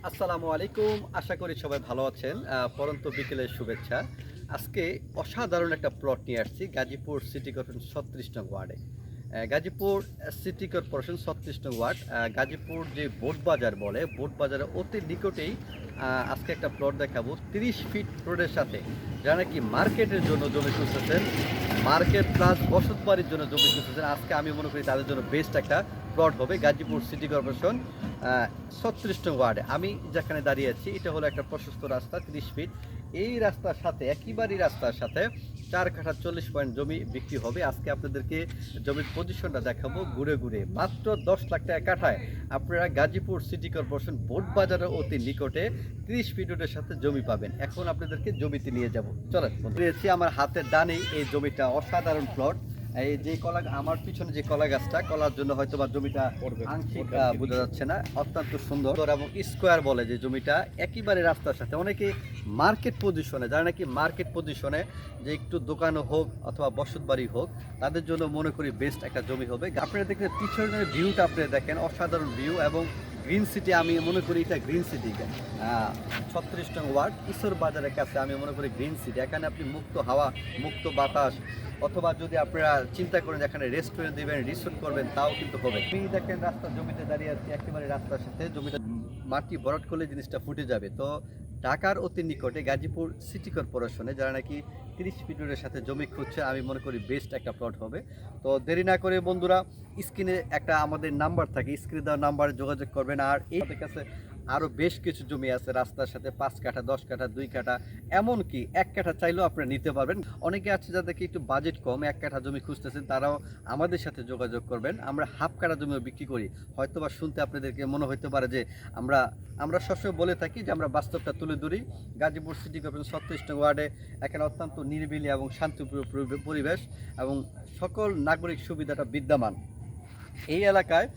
আসসালামু আলাইকুম। আশা করি সবাই ভালো আছেন। পরন্ত বিকেলের শুভেচ্ছা। আজকে অসাধারণ একটা প্লট নিয়ে আসছি গাজীপুর সিটি কর্পোরেশন ৩৬ নং ওয়ার্ডে। গাজীপুর সিটি কর্পোরেশন ৩৬ নং ওয়ার্ড, গাজীপুর যে বোট বাজার বলে, বোট বাজারের অতি নিকটেই আজকে একটা প্লট দেখাবো ৩০ ফিট রোডের সাথে। যারা নাকি মার্কেটের জন্য জমি খুঁজতেছেন, মার্কেট প্লাস বসত বাড়ির জন্য জমি খুঁজতেছেন, আজকে আমি মনে করি তাদের জন্য বেস্ট একটা প্লট হবে গাজীপুর সিটি কর্পোরেশন ৩৬ নং ওয়ার্ডে। আমি যেখানে দাঁড়িয়ে আছি এটা হলো একটা প্রশস্ত রাস্তা ৩০ ফিট। এই রাস্তার সাথে একেবারেই রাস্তার সাথে 4 কাঠা 40 পয়েন্ট জমি বিক্রি হবে। আজকে আপনাদেরকে জমির পজিশনটা দেখাবো ঘুরে ঘুরে। মাত্র 10 লাখ টাকা কাঠায় আপনারা গাজীপুর সিটি কর্পোরেশন বোট বাজারের অতি নিকটে 30 ফিট রোডের সাথে জমি পাবেন। এখন আপনাদেরকে জমিতে নিয়ে যাব, চলেন। রয়েছি আমার হাতের ডানেই এই জমিটা, অসাধারণ প্লট। এই যে কলা, আমার পিছনে যে কলা গাছটা, কলার জন্য হয়তো বা জমিটা আংশিক বোঝা যাচ্ছে না, অত্যন্ত সুন্দর এবং স্কোয়ার বলে যে জমিটা একেবারে রাস্তার সাথে। অনেকে মার্কেট পজিশনে, যারা নাকি মার্কেট পজিশনে যে একটু দোকানও হোক অথবা বসত বাড়ি হোক, তাদের জন্য মনে করি বেস্ট একটা জমি হবে। আপনারা দেখবেন পিছনের ভিউটা আপনারা দেখেন, অসাধারণ ভিউ এবং গ্রিন সিটি। আমি মনে করি এটা গ্রিন সিটি ৩৬ নং ওয়ার্ড ঈশ্বর বাজারের কাছে। আমি মনে করি গ্রিন সিটি, এখানে আপনি মুক্ত হাওয়া, মুক্ত বাতাস, অথবা যদি আপনারা চিন্তা করেন এখানে রেস্টুরেন্ট দিবেন, রিসোর্ট করবেন, তাও কিন্তু হবে। আপনি দেখেন রাস্তার জমিতে দাঁড়িয়ে আছি, একেবারে রাস্তার সাথে জমিটা, মাটি ভরাট করলে জিনিসটা ফুটে যাবে। তো ঢাকার অতি নিকটে গাজীপুর সিটি কর্পোরেশনে যারা নাকি 30 ফিট রোডের সাথে জমি খুঁজছে, আমি মনে করি বেস্ট একটা প্লট হবে। তো দেরি না করে বন্ধুরা, স্ক্রিনে একটা আমাদের নাম্বার থাকে, স্ক্রিনে দেওয়া নাম্বারে যোগাযোগ করবেন। আর এই কাছে আরও বেশ কিছু জমি আছে রাস্তার সাথে, 5 কাঠা, 10 কাঠা, 2 কাঠা, এমনকি 1 কাঠা চাইলেও আপনারা নিতে পারবেন। অনেকে আছে যাদেরকে একটু বাজেট কম, 1 কাঠা জমি খুঁজতেছেন, তারাও আমাদের সাথে যোগাযোগ করবেন। আমরা হাফ কাঠা জমিও বিক্রি করি। হয়তো বা শুনতে আপনাদেরকে মনে হতে পারে যে আমরা সবসময় বলে থাকি যে আমরা বাস্তবটা তুলে ধরি। গাজীপুর সিটি কর্পোরেশন 36 নং ওয়ার্ডে এখানে অত্যন্ত নিরিবিলি এবং শান্তিপ্রিয় পরিবেশ এবং সকল নাগরিক সুবিধাটা বিদ্যমান। এই এলাকায়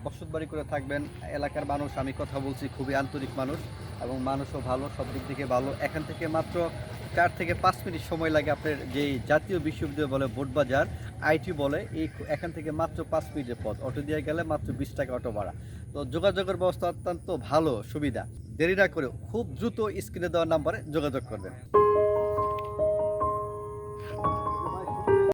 বসত বাড়ি করে থাকবেন। এলাকার মানুষ, আমি কথা বলছি, খুবই আন্তরিক মানুষ এবং মানুষও ভালো, সব দিক থেকে ভালো। এখান থেকে মাত্র 4 থেকে 5 মিনিট সময় লাগে আপনার যেই জাতীয় বিশ্ববিদ্যালয় বলে বোটবাজার, আইটি বলে, এখান থেকে মাত্র 5 মিনিটের পথ। অটো দিয়ে গেলে মাত্র 20 টাকা অটো ভাড়া। তো যোগাযোগের ব্যবস্থা অত্যন্ত ভালো, সুবিধা। দেরি না করে খুব দ্রুত স্ক্রিনে দেওয়ার নাম্বারে যোগাযোগ করবেন।